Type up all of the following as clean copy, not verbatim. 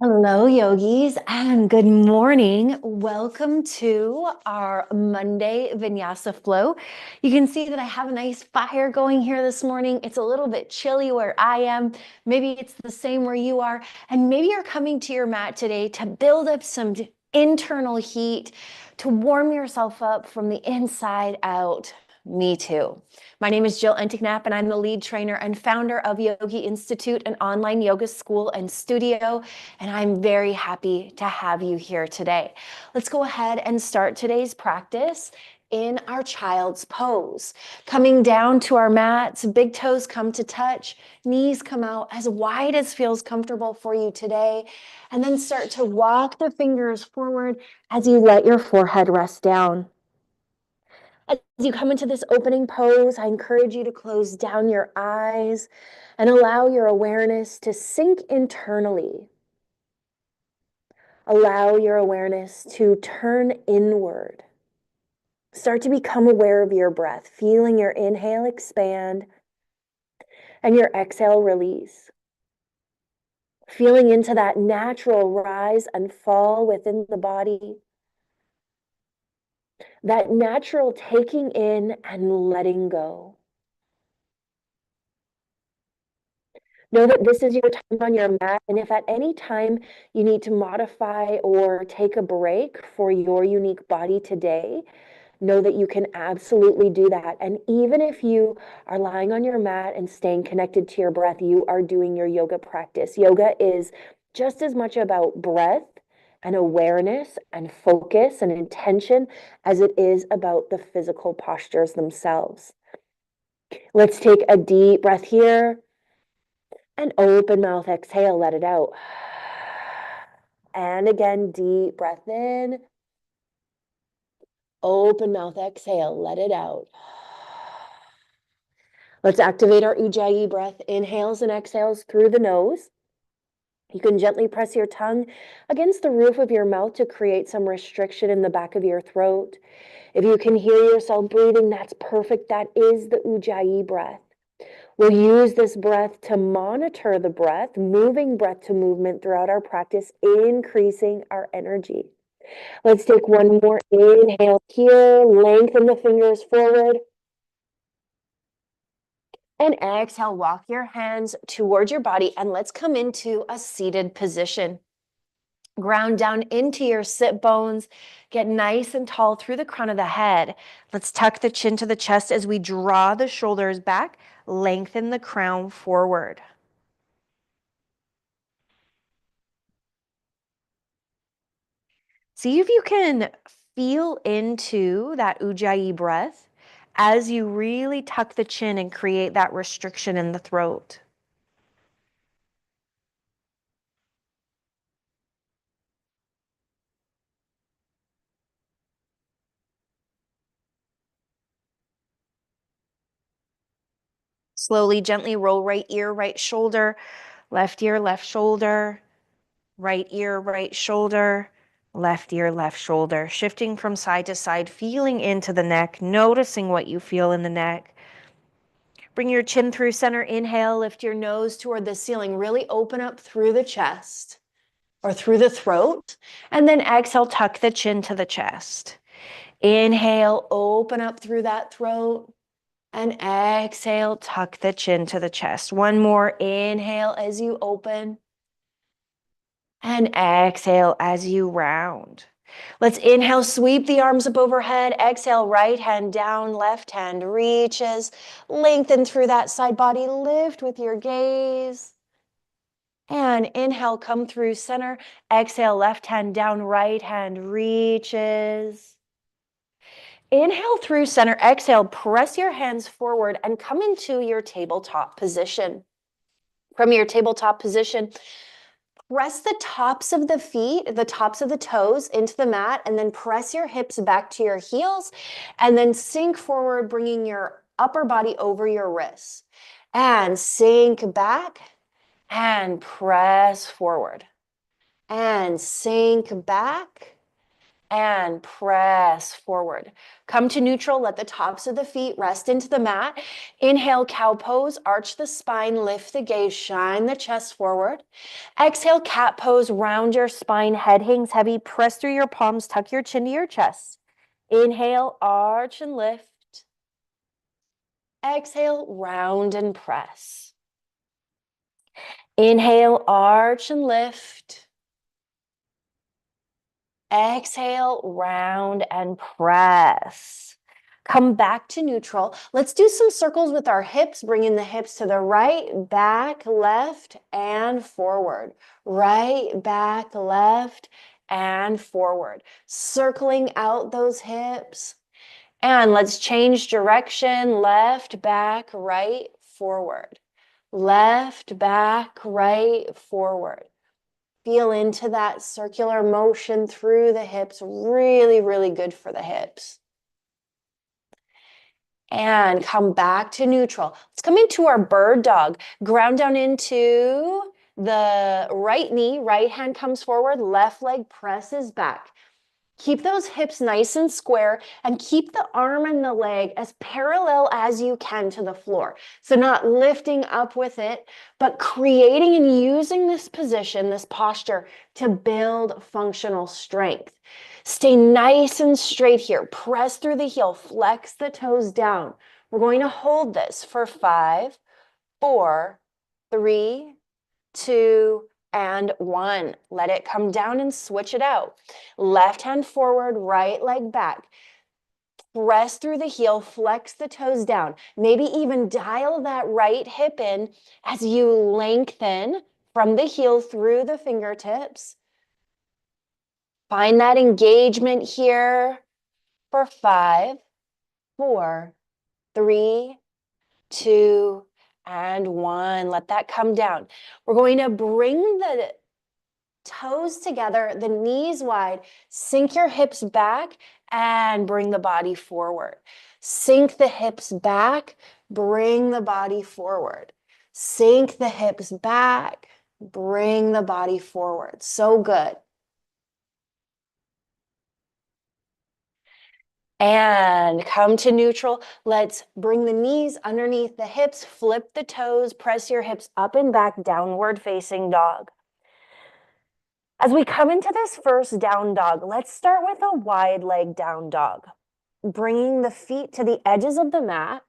Hello, yogis, and good morning. Welcome to our Monday Vinyasa flow. You can see that I have a nice fire going here this morning. It's a little bit chilly where I am. Maybe it's the same where you are. And maybe you're coming to your mat today to build up some internal heat, to warm yourself up from the inside out. Me too. My name is Jill Enticknap, and I'm the lead trainer and founder of Yogi Institute, an online yoga school and studio. And I'm very happy to have you here today. Let's go ahead and start today's practice in our child's pose. Coming down to our mats, big toes come to touch, knees come out as wide as feels comfortable for you today. And then start to walk the fingers forward as you let your forehead rest down. As you come into this opening pose, I encourage you to close down your eyes and allow your awareness to sink internally. Allow your awareness to turn inward. Start to become aware of your breath, feeling your inhale expand and your exhale release. Feeling into that natural rise and fall within the body. That natural taking in and letting go. Know that this is your time on your mat, and if at any time you need to modify or take a break for your unique body today, know that you can absolutely do that. And even if you are lying on your mat and staying connected to your breath, you are doing your yoga practice. Yoga is just as much about breath and awareness and focus and intention as it is about the physical postures themselves. Let's take a deep breath here. And open mouth, exhale, let it out. And again, deep breath in. Open mouth, exhale, let it out. Let's activate our Ujjayi breath, inhales and exhales through the nose. You can gently press your tongue against the roof of your mouth to create some restriction in the back of your throat. If you can hear yourself breathing, that's perfect. That is the Ujjayi breath. We'll use this breath to monitor the breath, moving breath to movement throughout our practice, increasing our energy. Let's take one more inhale here, lengthen the fingers forward. And exhale, walk your hands towards your body and let's come into a seated position. Ground down into your sit bones. Get nice and tall through the crown of the head. Let's tuck the chin to the chest as we draw the shoulders back. Lengthen the crown forward. See if you can feel into that Ujjayi breath as you really tuck the chin and create that restriction in the throat. Slowly, gently roll right ear, right shoulder, left ear, left shoulder, right ear, right shoulder, left ear, left shoulder. Shifting from side to side, feeling into the neck, noticing what you feel in the neck. Bring your chin through center, inhale, lift your nose toward the ceiling. Really open up through the chest or through the throat. And then exhale, tuck the chin to the chest. Inhale, open up through that throat. And exhale, tuck the chin to the chest. One more inhale as you open. And exhale as you round. Let's inhale, sweep the arms up overhead. Exhale, right hand down, left hand reaches. Lengthen through that side body. Lift with your gaze. And inhale, come through center. Exhale, left hand down, right hand reaches. Inhale through center. Exhale, press your hands forward and come into your tabletop position. From your tabletop position, press the tops of the feet, the tops of the toes into the mat, and then press your hips back to your heels, and then sink forward, bringing your upper body over your wrists. And sink back and press forward. And sink back and press forward. Come to neutral, let the tops of the feet rest into the mat. Inhale, cow pose, arch the spine, lift the gaze, shine the chest forward. Exhale, cat pose, round your spine, head hangs heavy, press through your palms, tuck your chin to your chest. Inhale, arch and lift. Exhale, round and press. Inhale, arch and lift. Exhale, round and press. Come back to neutral. Let's do some circles with our hips, bringing the hips to the right, back, left, and forward. Right, back, left, and forward. Circling out those hips. And let's change direction. Left, back, right, forward. Left, back, right, forward. Feel into that circular motion through the hips. Really, really good for the hips. And come back to neutral. Let's come into our bird dog. Ground down into the right knee. Right hand comes forward. Left leg presses back. Keep those hips nice and square and keep the arm and the leg as parallel as you can to the floor. So not lifting up with it, but creating and using this position, this posture to build functional strength. Stay nice and straight here. Press through the heel, flex the toes down. We're going to hold this for 5, 4, 3, 2, and 1. Let it come down and switch it out. Left hand forward, right leg back. Press through the heel, flex the toes down. Maybe even dial that right hip in as you lengthen from the heel through the fingertips. Find that engagement here for 5, 4, 3, 2, and 1. Let that come down. We're going to bring the toes together, the knees wide, sink your hips back and bring the body forward. Sink the hips back, bring the body forward. Sink the hips back, bring the body forward. So good. And come to neutral. Let's bring the knees underneath the hips, flip the toes, press your hips up and back, downward facing dog. As we come into this first down dog, let's start with a wide leg down dog. Bringing the feet to the edges of the mat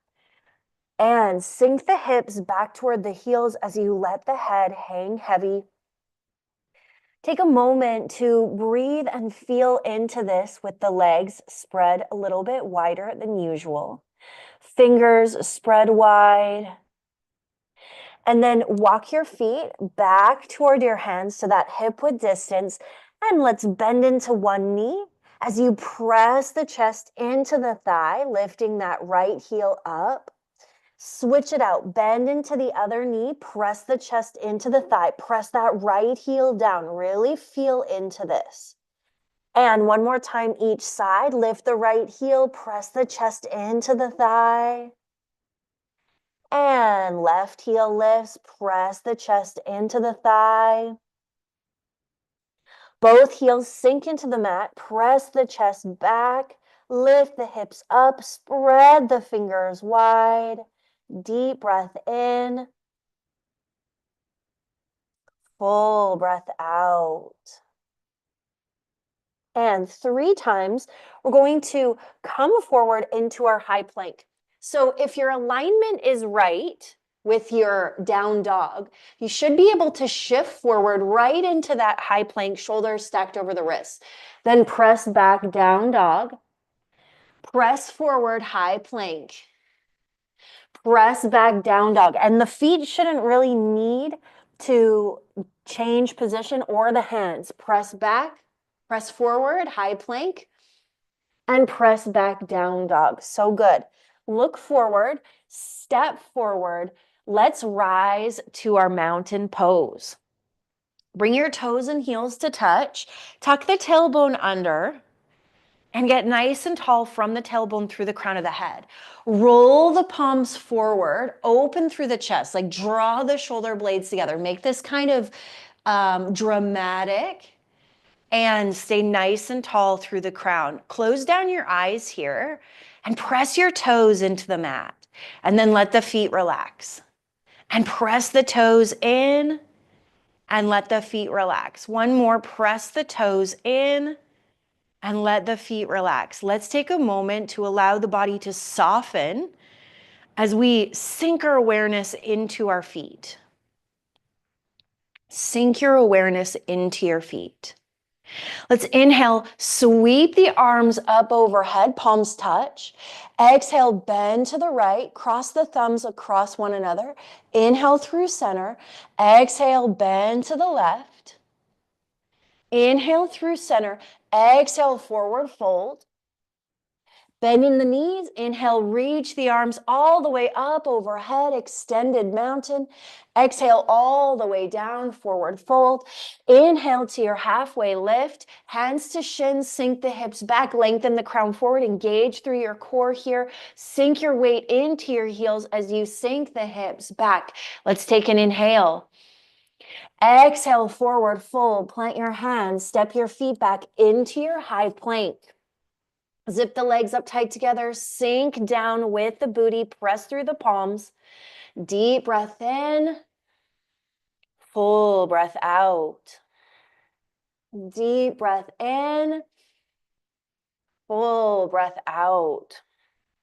and sink the hips back toward the heels as you let the head hang heavy. Take a moment to breathe and feel into this with the legs spread a little bit wider than usual. Fingers spread wide. And then walk your feet back toward your hands to that hip width distance. And let's bend into one knee as you press the chest into the thigh, lifting that right heel up. Switch it out. Bend into the other knee. Press the chest into the thigh. Press that right heel down. Really feel into this. And one more time each side. Lift the right heel. Press the chest into the thigh. And left heel lifts. Press the chest into the thigh. Both heels sink into the mat. Press the chest back. Lift the hips up. Spread the fingers wide. Deep breath in. Full breath out. And 3 times, we're going to come forward into our high plank. So if your alignment is right with your down dog, you should be able to shift forward right into that high plank, shoulders stacked over the wrists. Then press back, down dog. Press forward, high plank. Press back, down dog. And the feet shouldn't really need to change position or the hands. Press back, press forward, high plank, and press back, down dog. So good. Look forward, step forward. Let's rise to our mountain pose. Bring your toes and heels to touch. Tuck the tailbone under. And get nice and tall from the tailbone through the crown of the head. Roll the palms forward, open through the chest, like draw the shoulder blades together. Make this kind of dramatic And stay nice and tall through the crown. Close down your eyes here and press your toes into the mat. And then let the feet relax. And press the toes in and let the feet relax. One more, press the toes in and let the feet relax. Let's take a moment to allow the body to soften as we sink our awareness into our feet. Sink your awareness into your feet. Let's inhale, sweep the arms up overhead, palms touch. Exhale, bend to the right, cross the thumbs across one another. Inhale through center. Exhale, bend to the left. Inhale through center. Exhale, forward fold. Bending the knees, inhale, reach the arms all the way up overhead, extended mountain. Exhale all the way down, forward fold. Inhale to your halfway lift, hands to shins, sink the hips back, lengthen the crown forward, engage through your core here. Sink your weight into your heels as you sink the hips back. Let's take an inhale. Exhale, forward fold, plant your hands, step your feet back into your high plank. Zip the legs up tight together, sink down with the booty, press through the palms. Deep breath in, full breath out. Deep breath in, full breath out.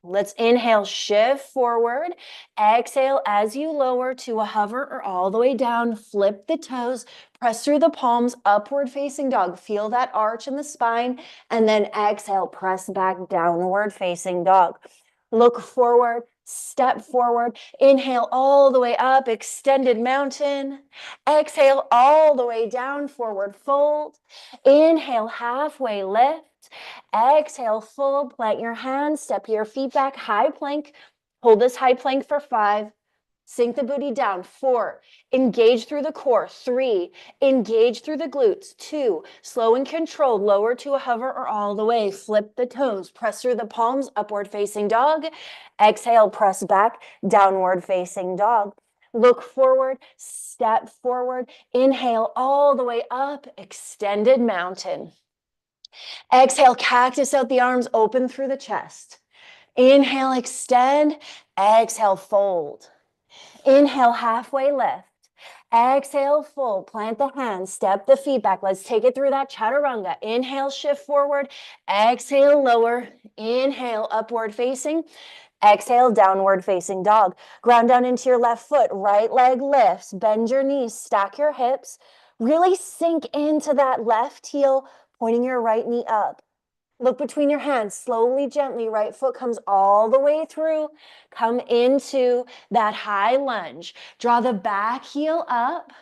Let's inhale, shift forward. Exhale as you lower to a hover or all the way down. Flip the toes, press through the palms, upward facing dog. Feel that arch in the spine. And then exhale, press back, downward facing dog. Look forward, step forward. Inhale all the way up, extended mountain. Exhale all the way down, forward fold. Inhale, halfway lift. Exhale, full, plant your hands, step your feet back, high plank. Hold this high plank for 5. Sink the booty down. 4, engage through the core. 3, engage through the glutes. 2, slow and controlled, lower to a hover or all the way. Flip the toes, press through the palms, upward facing dog. Exhale, press back, downward facing dog. Look forward, step forward. Inhale all the way up, extended mountain. Exhale, cactus out the arms, open through the chest. Inhale, extend. Exhale, fold. Inhale, halfway lift. Exhale, fold. Plant the hands, step the feet back. Let's take it through that chaturanga. Inhale, shift forward. Exhale, lower. Inhale, upward facing. Exhale, downward facing dog. Ground down into your left foot. Right leg lifts. Bend your knees, stack your hips. Really sink into that left heel, pointing your right knee up. Look between your hands, slowly, gently, right foot comes all the way through. Come into that high lunge. Draw the back heel up.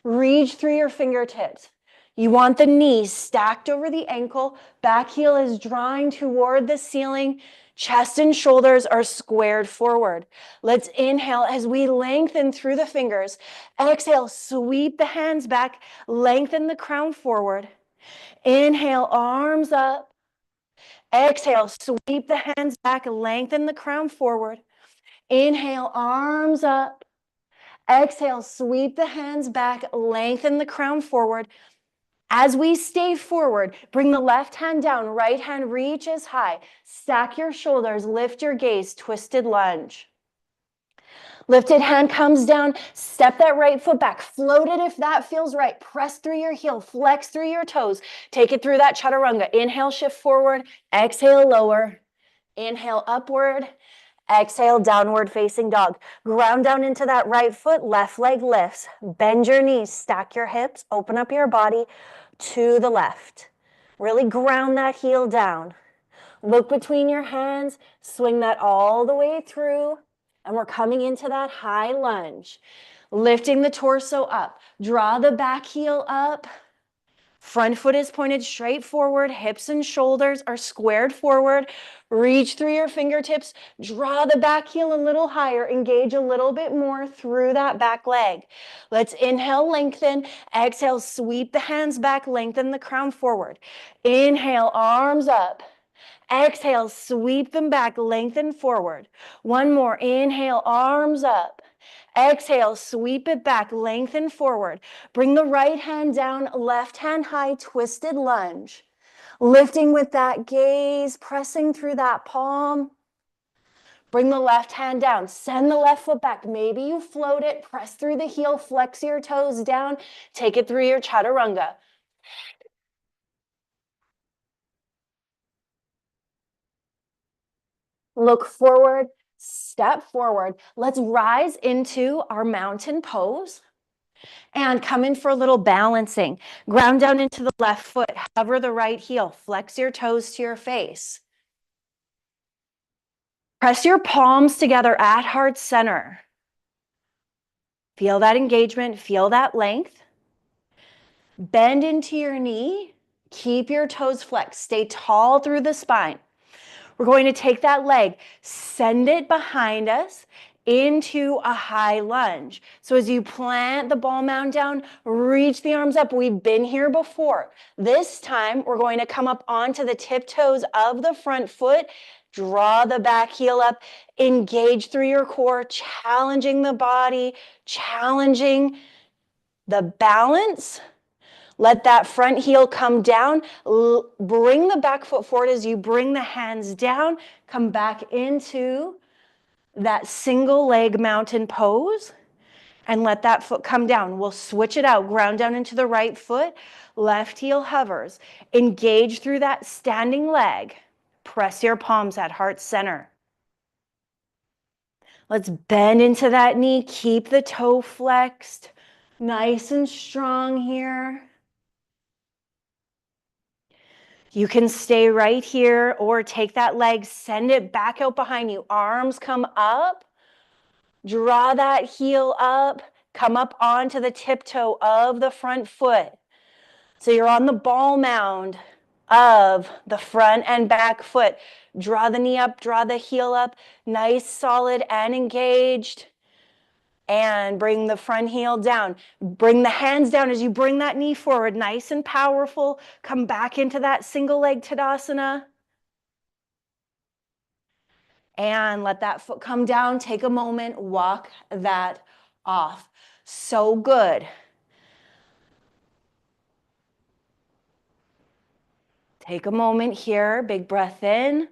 Reach through your fingertips. You want the knees stacked over the ankle. Back heel is drawing toward the ceiling. Chest and shoulders are squared forward. Let's inhale as we lengthen through the fingers. Exhale, sweep the hands back. Lengthen the crown forward. Inhale, arms up. Exhale, sweep the hands back, lengthen the crown forward. Inhale, arms up. Exhale, sweep the hands back, lengthen the crown forward. As we stay forward, bring the left hand down, right hand reaches high. Stack your shoulders, lift your gaze, twisted lunge. Lifted hand comes down, step that right foot back, float it if that feels right. Press through your heel, flex through your toes. Take it through that chaturanga. Inhale, shift forward. Exhale, lower. Inhale, upward. Exhale, downward facing dog. Ground down into that right foot, left leg lifts. Bend your knees, stack your hips, open up your body to the left. Really ground that heel down. Look between your hands, swing that all the way through. And we're coming into that high lunge. Lifting the torso up. Draw the back heel up. Front foot is pointed straight forward. Hips and shoulders are squared forward. Reach through your fingertips. Draw the back heel a little higher. Engage a little bit more through that back leg. Let's inhale, lengthen. Exhale, sweep the hands back. Lengthen the crown forward. Inhale, arms up. Exhale, sweep them back, lengthen forward. One more. Inhale, arms up. Exhale, sweep it back, lengthen forward. Bring the right hand down, left hand high, twisted lunge. Lifting with that gaze, pressing through that palm. Bring the left hand down, send the left foot back. Maybe you float it, press through the heel, flex your toes down, take it through your chaturanga. Look forward, step forward. Let's rise into our mountain pose and come in for a little balancing. Ground down into the left foot, hover the right heel, flex your toes to your face. Press your palms together at heart center. Feel that engagement, feel that length. Bend into your knee, keep your toes flexed, stay tall through the spine. We're going to take that leg, send it behind us into a high lunge. So as you plant the ball mound down, reach the arms up. We've been here before. This time, we're going to come up onto the tiptoes of the front foot, draw the back heel up, engage through your core, challenging the body, challenging the balance. Let that front heel come down. Bring the back foot forward as you bring the hands down. Come back into that single leg mountain pose and let that foot come down. We'll switch it out. Ground down into the right foot. Left heel hovers. Engage through that standing leg. Press your palms at heart center. Let's bend into that knee. Keep the toe flexed. Nice and strong here. You can stay right here or take that leg, send it back out behind you. Arms come up. Draw that heel up. Come up onto the tiptoe of the front foot. So you're on the ball mound of the front and back foot. Draw the knee up, draw the heel up. Nice, solid, and engaged. And bring the front heel down. Bring the hands down as you bring that knee forward. Nice and powerful. Come back into that single leg Tadasana. And let that foot come down. Take a moment. Walk that off. So good. Take a moment here. Big breath in.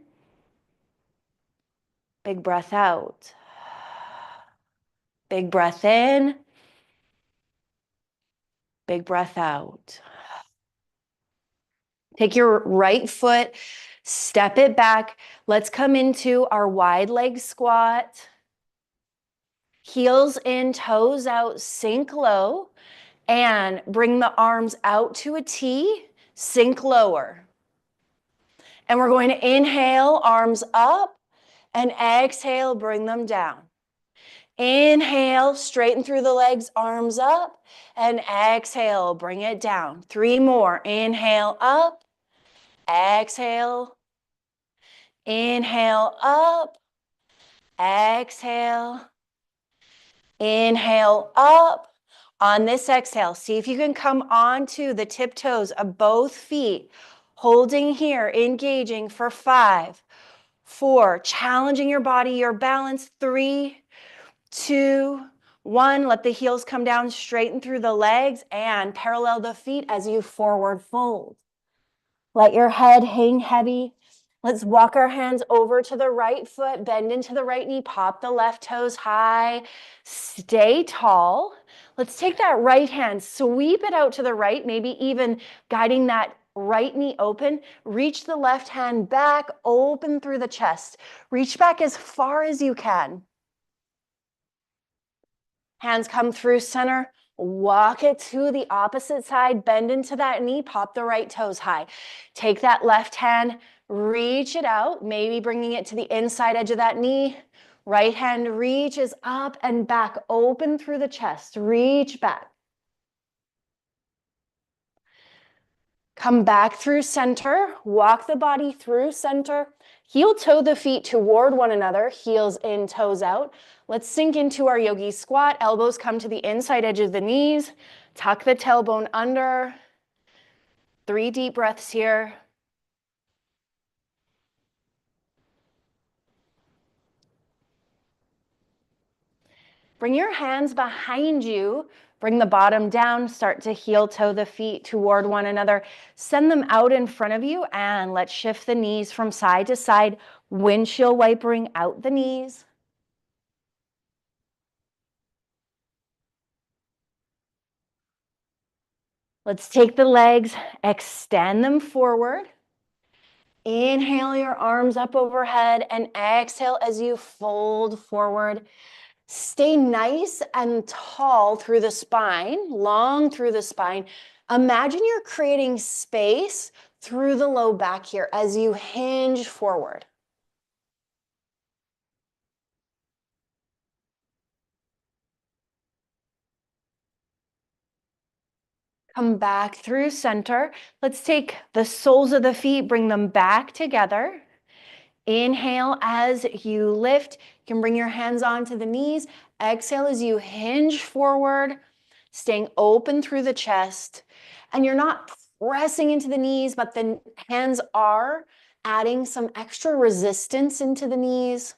Big breath out. Big breath in. Big breath out. Take your right foot, step it back. Let's come into our wide leg squat. Heels in, toes out, sink low, and bring the arms out to a T, sink lower. And we're going to inhale, arms up, and exhale, bring them down. Inhale, straighten through the legs, arms up, and exhale, bring it down. 3 more. Inhale up, exhale, inhale up, exhale, inhale up. On this exhale, see if you can come onto the tiptoes of both feet, holding here, engaging for 5, 4, challenging your body, your balance, 3, 2, 1. Let the heels come down, straighten through the legs, and parallel the feet as you forward fold. Let your head hang heavy. Let's walk our hands over to the right foot, bend into the right knee, pop the left toes high, stay tall. Let's take that right hand, sweep it out to the right, maybe even guiding that right knee open. Reach the left hand back, open through the chest. Reach back as far as you can. Hands come through center. Walk it to the opposite side. Bend into that knee. Pop the right toes high. Take that left hand. Reach it out. Maybe bringing it to the inside edge of that knee. Right hand reaches up and back. Open through the chest. Reach back. Come back through center. Walk the body through center. Heel toe the feet toward one another. Heels in, toes out. Let's sink into our yogi squat. Elbows come to the inside edge of the knees. Tuck the tailbone under. 3 deep breaths here. Bring your hands behind you. Bring the bottom down. Start to heel toe the feet toward one another. Send them out in front of you, and let's shift the knees from side to side. Windshield wipering out the knees. Let's take the legs, extend them forward. Inhale your arms up overhead and exhale as you fold forward. Stay nice and tall through the spine, long through the spine. Imagine you're creating space through the low back here as you hinge forward. Come back through center. Let's take the soles of the feet, bring them back together. Inhale as you lift. You can bring your hands onto the knees. Exhale as you hinge forward, staying open through the chest. And you're not pressing into the knees, but the hands are adding some extra resistance into the knees.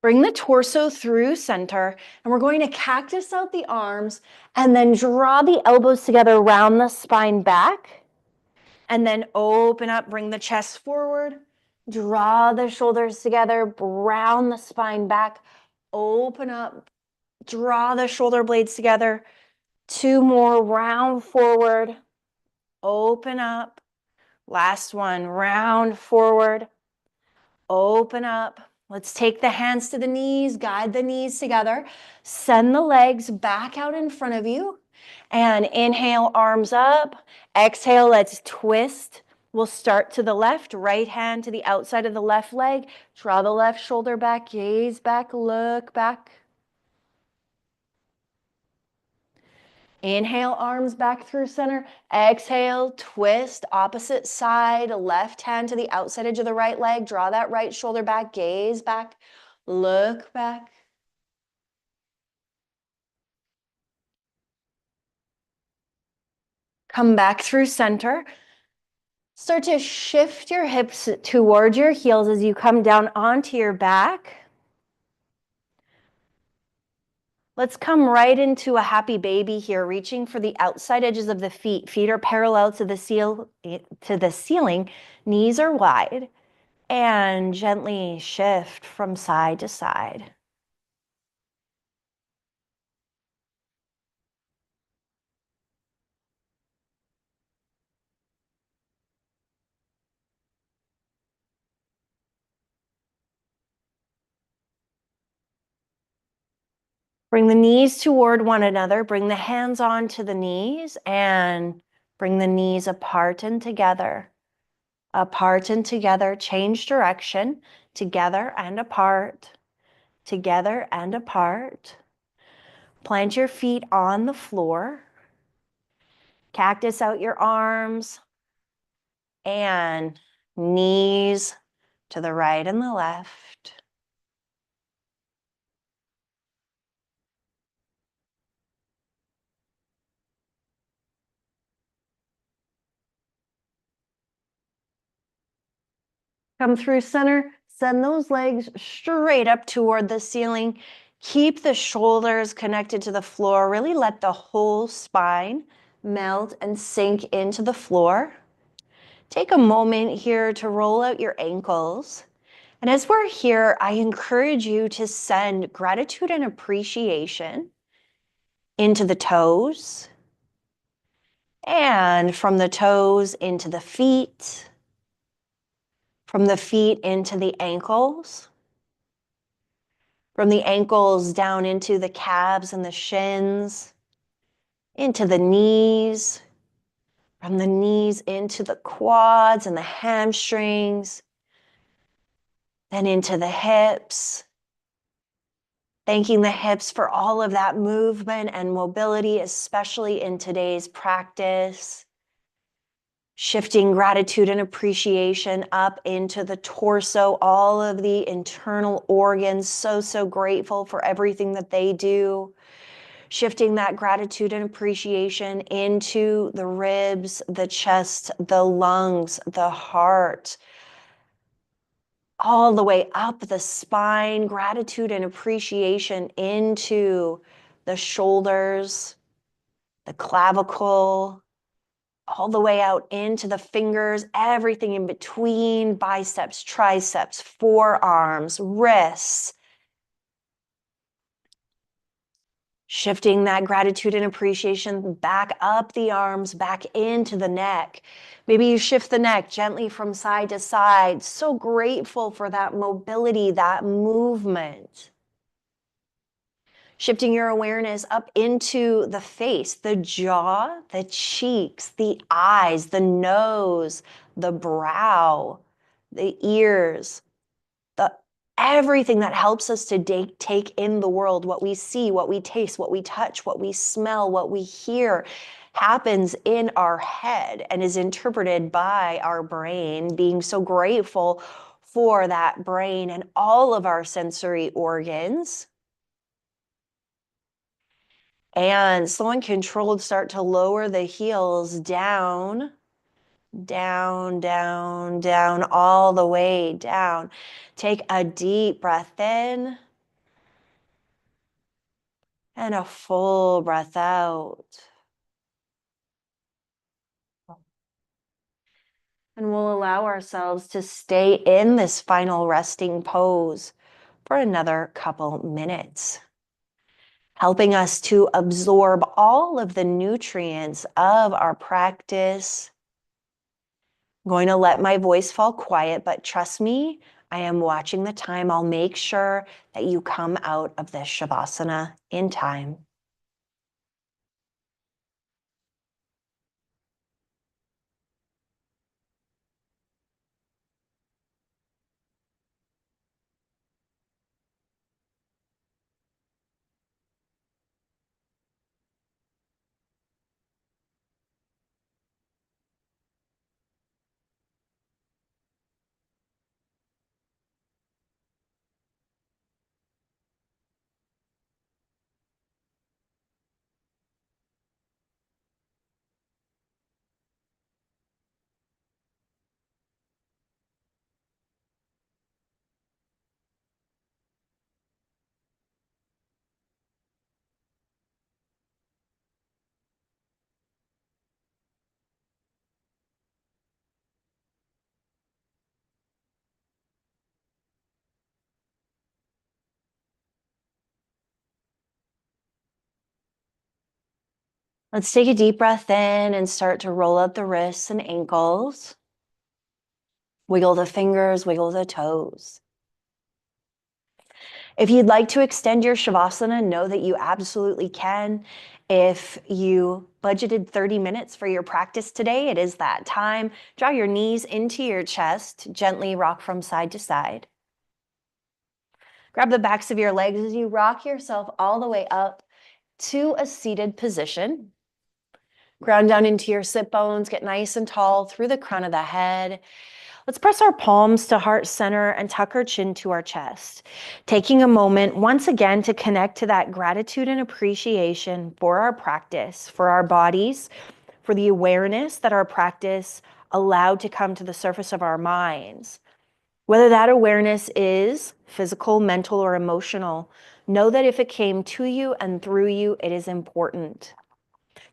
Bring the torso through center, and we're going to cactus out the arms and then draw the elbows together around the spine back. And then open up, bring the chest forward, draw the shoulders together, round the spine back, open up, draw the shoulder blades together. 2 more, round forward, open up. Last one, round forward, open up. Let's take the hands to the knees, guide the knees together. Send the legs back out in front of you. And inhale, arms up. Exhale, let's twist. We'll start to the left, right hand to the outside of the left leg. Draw the left shoulder back, gaze back, look back. Inhale, arms back through center. Exhale, twist, opposite side, left hand to the outside edge of the right leg. Draw that right shoulder back, gaze back, look back. Come back through center. Start to shift your hips toward your heels as you come down onto your back. Let's come right into a happy baby here, reaching for the outside edges of the feet. Feet are parallel to the ceiling, knees are wide, and gently shift from side to side. Bring the knees toward one another. Bring the hands onto the knees and bring the knees apart and together. Apart and together. Change direction. Together and apart. Together and apart. Plant your feet on the floor. Cactus out your arms. And knees to the right and the left. Come through center, send those legs straight up toward the ceiling. Keep the shoulders connected to the floor. Really let the whole spine melt and sink into the floor. Take a moment here to roll out your ankles. And as we're here, I encourage you to send gratitude and appreciation into the toes and from the toes into the feet. From the feet into the ankles, from the ankles down into the calves and the shins, into the knees, from the knees into the quads and the hamstrings, then into the hips. Thanking the hips for all of that movement and mobility, especially in today's practice. Shifting gratitude and appreciation up into the torso, all of the internal organs, so grateful for everything that they do. shifting that gratitude and appreciation into the ribs, the chest, the lungs, the heart, all the way up the spine, gratitude and appreciation into the shoulders, the clavicle, all the way out into the fingers, everything in between, biceps, triceps, forearms, wrists. Shifting that gratitude and appreciation back up the arms, back into the neck. Maybe you shift the neck gently from side to side. So grateful for that mobility, that movement. Shifting your awareness up into the face, the jaw, the cheeks, the eyes, the nose, the brow, the ears, everything that helps us to take in the world, what we see, what we taste, what we touch, what we smell, what we hear, happens in our head and is interpreted by our brain. Being so grateful for that brain and all of our sensory organs. And slow and controlled, start to lower the heels down, down, down, down, all the way down. Take a deep breath in and a full breath out. And we'll allow ourselves to stay in this final resting pose for another couple minutes, helping us to absorb all of the nutrients of our practice. I'm going to let my voice fall quiet, but trust me, I am watching the time. I'll make sure that you come out of this Shavasana in time. Let's take a deep breath in and start to roll out the wrists and ankles. Wiggle the fingers, wiggle the toes. If you'd like to extend your Shavasana, know that you absolutely can. If you budgeted 30 minutes for your practice today, it is that time. Draw your knees into your chest, gently rock from side to side. Grab the backs of your legs as you rock yourself all the way up to a seated position. Ground down into your sit bones, get nice and tall through the crown of the head. Let's press our palms to heart center and tuck our chin to our chest. Taking a moment once again to connect to that gratitude and appreciation for our practice, for our bodies, for the awareness that our practice allowed to come to the surface of our minds. Whether that awareness is physical, mental, or emotional, know that if it came to you and through you, it is important.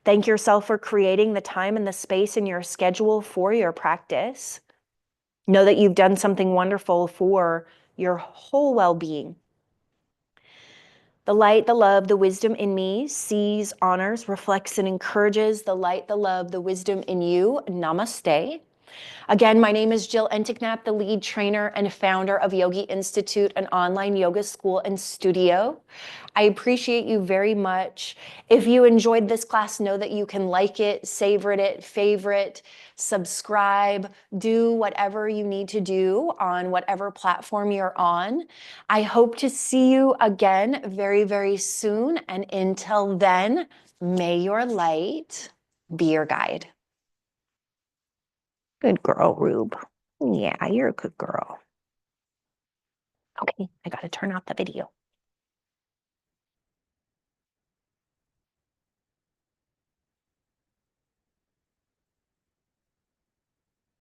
Thank yourself for creating the time and the space in your schedule for your practice. Know that you've done something wonderful for your whole well-being. The light, the love, the wisdom in me sees, honors, reflects, and encourages the light, the love, the wisdom in you. Namaste. Again, my name is Jill Enticknap, the lead trainer and founder of Yogi Institute, an online yoga school and studio. I appreciate you very much. If you enjoyed this class, know that you can like it, savor it, favorite, subscribe, do whatever you need to do on whatever platform you're on. I hope to see you again very, very soon. And until then, may your light be your guide. Good girl, Rube. Yeah, you're a good girl. Okay, I gotta turn off the video.